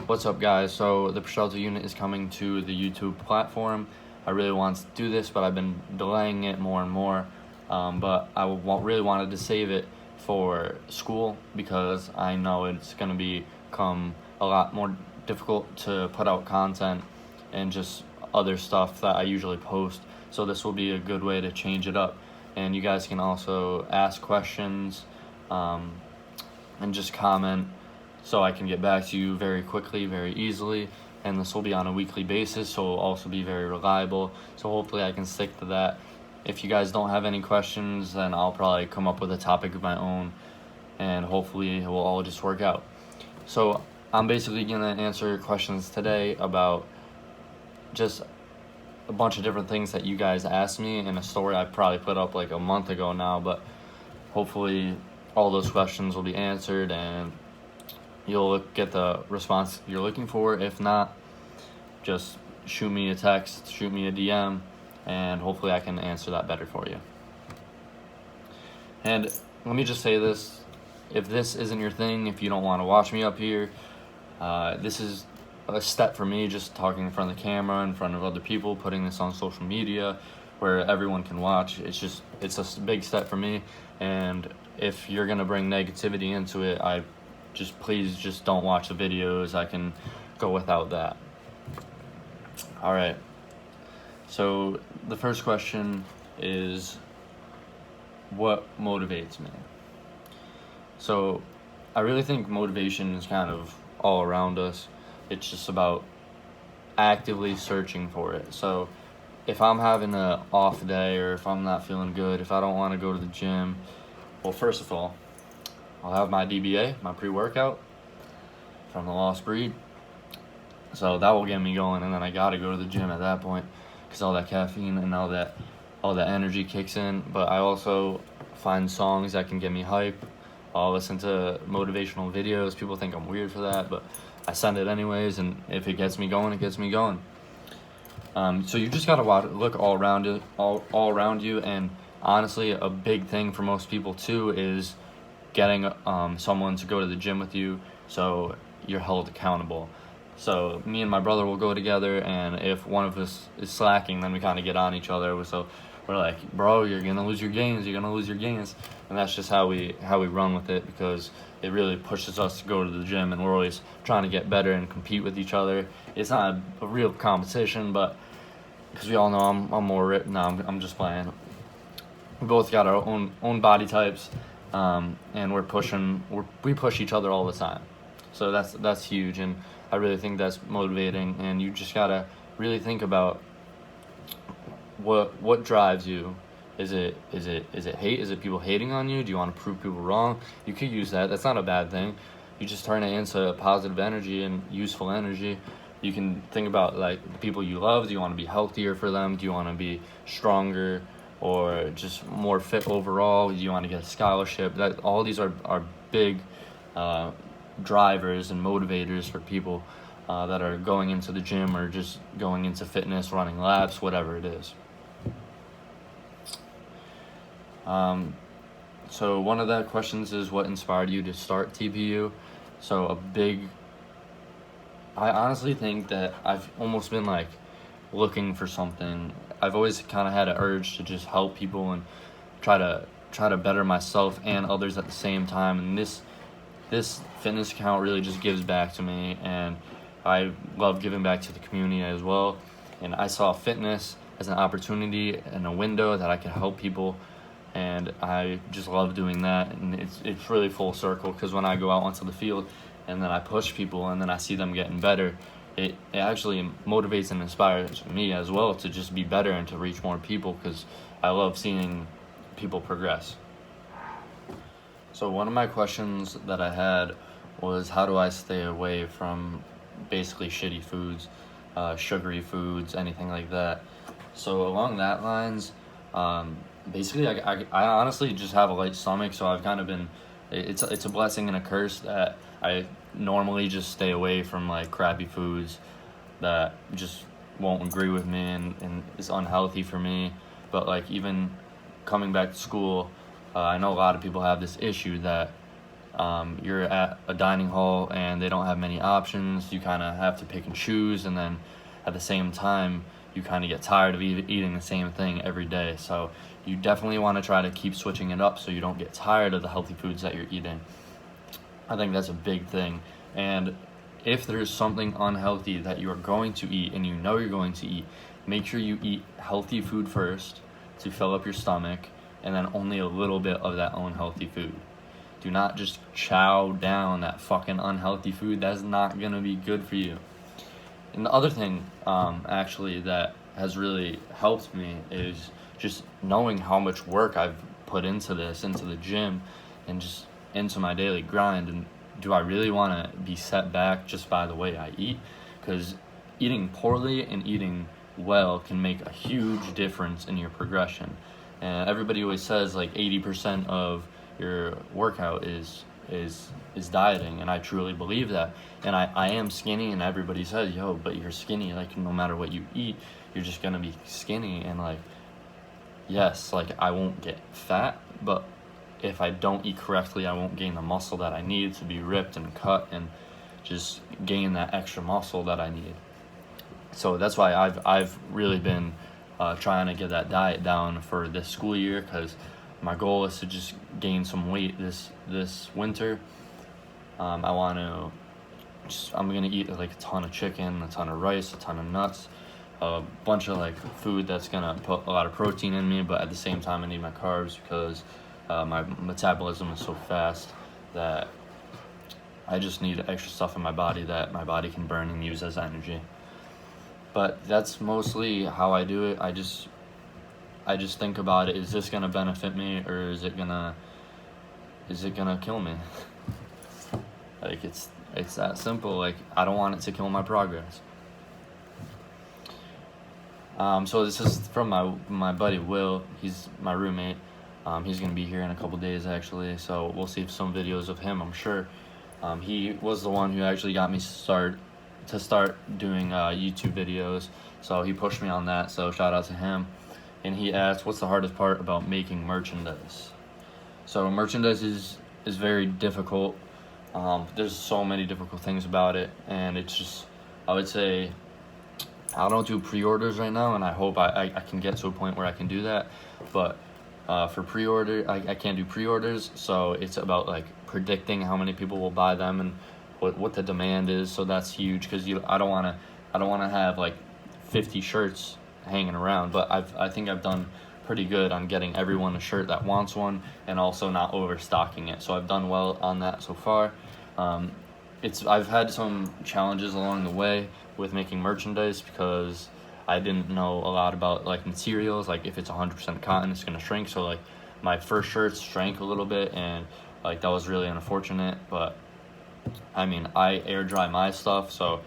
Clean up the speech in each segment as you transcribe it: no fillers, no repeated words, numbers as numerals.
What's up, guys? So the Shelter unit is coming to the YouTube platform. I really want to do this, but I've been delaying it more and more. But I really wanted to save it for school because I know it's going to become a lot more difficult to put out content and just other stuff that I usually post. So this will be a good way to change it up. And you guys can also ask questions and just comment, so I can get back to you very quickly, very easily. And this will be on a weekly basis, so it'll also be very reliable. So hopefully I can stick to that. If you guys don't have any questions, then I'll probably come up with a topic of my own, and hopefully it will all just work out. So I'm basically going to answer questions today about just a bunch of different things that you guys asked me in a story I probably put up like a month ago now, but hopefully all those questions will be answered and you'll get the response you're looking for. If not, just shoot me a text, shoot me a DM, and hopefully I can answer that better for you. And let me just say this, if this isn't your thing, if you don't want to watch me up here, this is a step for me, just talking in front of the camera, in front of other people, putting this on social media where everyone can watch. It's a big step for me, and if you're gonna bring negativity into it, please just don't watch the videos. I can go without that. All right. So the first question is, what motivates me? So I really think motivation is kind of all around us. It's just about actively searching for it. So if I'm having an off day, or if I'm not feeling good, if I don't want to go to the gym, well, first of all, I'll have my DBA, my pre-workout from the Lost Breed. So that will get me going, and then I gotta go to the gym at that point because all that caffeine and all that energy kicks in. But I also find songs that can get me hype. I'll listen to motivational videos. People think I'm weird for that, but I send it anyways, and if it gets me going, it gets me going. So you just gotta look all around you, and honestly, a big thing for most people too is getting someone to go to the gym with you, so you're held accountable. So me and my brother will go together, and if one of us is slacking, then we kind of get on each other. So we're like, bro, you're gonna lose your gains, and that's just how we run with it, because it really pushes us to go to the gym, and we're always trying to get better and compete with each other. It's not a real competition, but because we all know I'm more ripped. No, I'm just playing. We both got our own body types, and we push each other all the time. So that's huge, and I really think that's motivating. And you just gotta really think about what drives you. Is it hate? Is it people hating on you? Do you want to prove people wrong? You could use that. That's not a bad thing. You just turn it into positive energy and useful energy. You can think about like the people you love. Do you want to be healthier for them? Do you want to be stronger, or just more fit overall? Do you want to get a scholarship? That all these are big drivers and motivators for people that are going into the gym, or just going into fitness, running laps, whatever it is. So one of the questions is, what inspired you to start TPU? So I honestly think that I've almost been like looking for something. I've always kind of had an urge to just help people and try to better myself and others at the same time. And this fitness account really just gives back to me, and I love giving back to the community as well. And I saw fitness as an opportunity and a window that I could help people, and I just love doing that. And it's really full circle, because when I go out onto the field and then I push people and then I see them getting better, it actually motivates and inspires me as well to just be better and to reach more people, because I love seeing people progress. So one of my questions that I had was, how do I stay away from basically shitty foods, sugary foods, anything like that? So along that lines, basically I honestly just have a light stomach, so I've kind of been, it's a blessing and a curse that I normally just stay away from like crappy foods that just won't agree with me and is unhealthy for me. But like even coming back to school, I know a lot of people have this issue that you're at a dining hall and they don't have many options. You kind of have to pick and choose, and then at the same time, you kind of get tired of eating the same thing every day. So you definitely want to try to keep switching it up so you don't get tired of the healthy foods that you're eating. I think that's a big thing. And if there's something unhealthy that you're going to eat and you know you're going to eat, make sure you eat healthy food first to fill up your stomach, and then only a little bit of that unhealthy food. Do not just chow down that fucking unhealthy food. That's not going to be good for you. And the other thing, actually, that has really helped me is just knowing how much work I've put into this, into the gym, and just into my daily grind. And do I really want to be set back just by the way I eat? Because eating poorly and eating well can make a huge difference in your progression. And everybody always says like 80% of your workout is dieting, and I truly believe that. And I am skinny, and everybody says, yo, but you're skinny, like no matter what you eat, you're just gonna be skinny. And like, yes, like I won't get fat, but if I don't eat correctly, I won't gain the muscle that I need to be ripped and cut and just gain that extra muscle that I need. So that's why I've really been trying to get that diet down for this school year, because my goal is to just gain some weight this winter. I'm gonna eat like a ton of chicken, a ton of rice, a ton of nuts, a bunch of like food that's gonna put a lot of protein in me, but at the same time I need my carbs because my metabolism is so fast that I just need extra stuff in my body that my body can burn and use as energy. But that's mostly how I do it. I just think about it, is this gonna benefit me, or is it gonna kill me? Like it's that simple. Like I don't want it to kill my progress. So this is from my buddy Will. He's my roommate. He's gonna be here in a couple days actually. So we'll see some videos of him. I'm sure. He was the one who actually got me start doing YouTube videos. So he pushed me on that. So shout out to him. And he asked, what's the hardest part about making merchandise? So merchandise is very difficult. There's so many difficult things about it, and it's just, I would say, I don't do pre-orders right now, and I hope I can get to a point where I can do that. But for pre-order, I can't do pre-orders, so it's about like predicting how many people will buy them and what the demand is. So that's huge, because I don't want to have like 50 shirts hanging around, but I think I've done pretty good on getting everyone a shirt that wants one, and also not overstocking it. So I've done well on that so far. I've had some challenges along the way with making merchandise, because I didn't know a lot about like materials. Like if it's 100% cotton, it's gonna shrink. So like my first shirts shrank a little bit, and like that was really unfortunate. But I mean, I air dry my stuff, so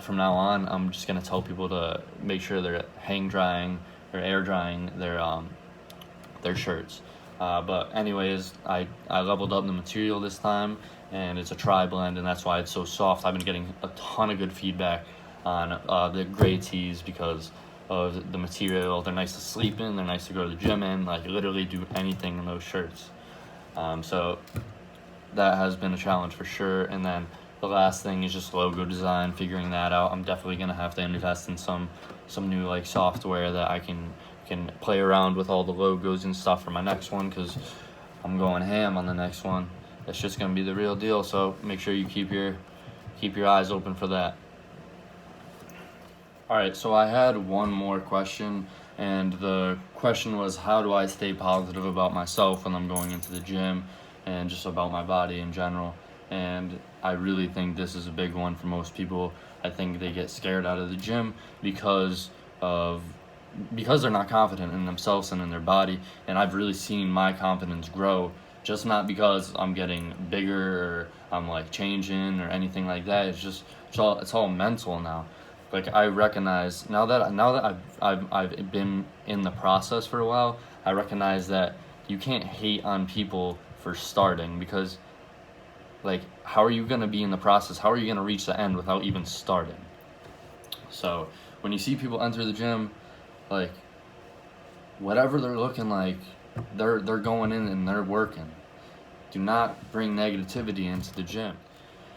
from now on, I'm just gonna tell people to make sure they're hang drying or air drying their shirts. But anyways, I leveled up the material this time, and it's a tri-blend, and that's why it's so soft. I've been getting a ton of good feedback on the gray tees because of the material. They're nice to sleep in, they're nice to go to the gym in, like literally do anything in those shirts. So that has been a challenge for sure. And then the last thing is just logo design, figuring that out. I'm definitely gonna have to invest in some new like software that I can play around with all the logos and stuff for my next one, because I'm going ham on the next one. It's just gonna be the real deal. So make sure you keep your eyes open for that. All right, so I had one more question, and the question was, how do I stay positive about myself when I'm going into the gym and just about my body in general? And I really think this is a big one for most people. I think they get scared out of the gym because they're not confident in themselves and in their body. And I've really seen my confidence grow, just not because I'm getting bigger or I'm like changing or anything like that. It's all mental now. Like I recognize now that I've been in the process for a while, I recognize that you can't hate on people for starting, because like, how are you going to be in the process? How are you going to reach the end without even starting? So when you see people enter the gym, like whatever they're looking like, they're going in and they're working. Do not bring negativity into the gym.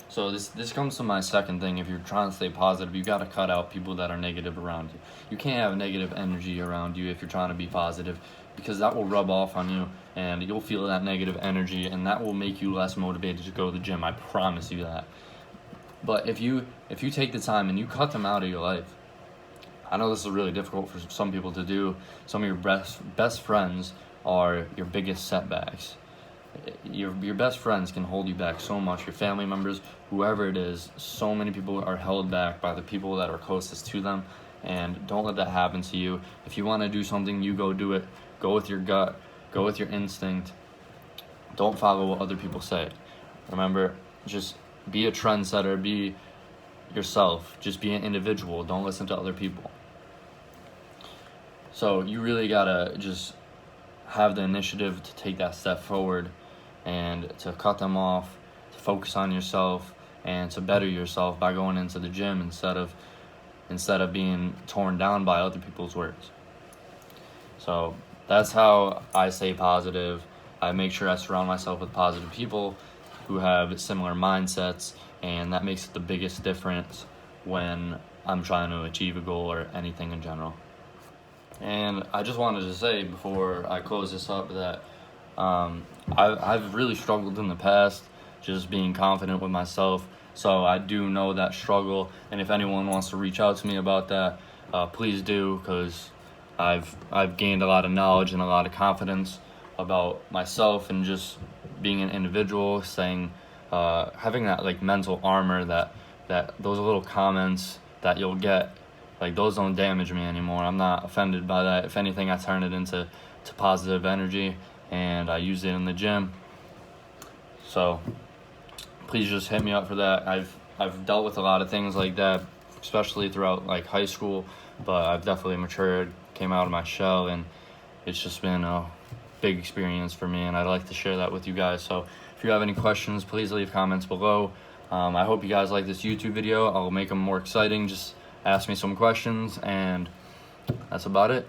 So this comes to my second thing. If you're trying to stay positive, you got to cut out people that are negative around you. You can't have negative energy around you if you're trying to be positive, because that will rub off on you and you'll feel that negative energy, and that will make you less motivated to go to the gym. I promise you that. But if you take the time and you cut them out of your life, I know this is really difficult for some people to do. Some of your best friends are your biggest setbacks. Your best friends can hold you back so much. Your family members, whoever it is, so many people are held back by the people that are closest to them, and don't let that happen to you. If you want to do something, you go do it. Go with your gut. Go with your instinct. Don't follow what other people say. Remember, just be a trendsetter. Be yourself. Just be an individual. Don't listen to other people. So you really gotta just have the initiative to take that step forward and to cut them off, to focus on yourself, and to better yourself by going into the gym instead of being torn down by other people's words. So that's how I stay positive. I make sure I surround myself with positive people who have similar mindsets, and that makes the biggest difference when I'm trying to achieve a goal or anything in general. And I just wanted to say before I close this up that I've really struggled in the past just being confident with myself. So I do know that struggle, and if anyone wants to reach out to me about that, please do, because I've gained a lot of knowledge and a lot of confidence about myself and just being an individual, having that like mental armor that those little comments that you'll get, like, those don't damage me anymore. I'm not offended by that. If anything, I turn it into positive energy, and I use it in the gym. So please just hit me up for that. I've dealt with a lot of things like that, especially throughout like high school, but I've definitely matured, came out of my shell, and it's just been a big experience for me, and I'd like to share that with you guys. So if you have any questions, please leave comments below. I hope you guys like this YouTube video. I'll make them more exciting. Just ask me some questions, and that's about it.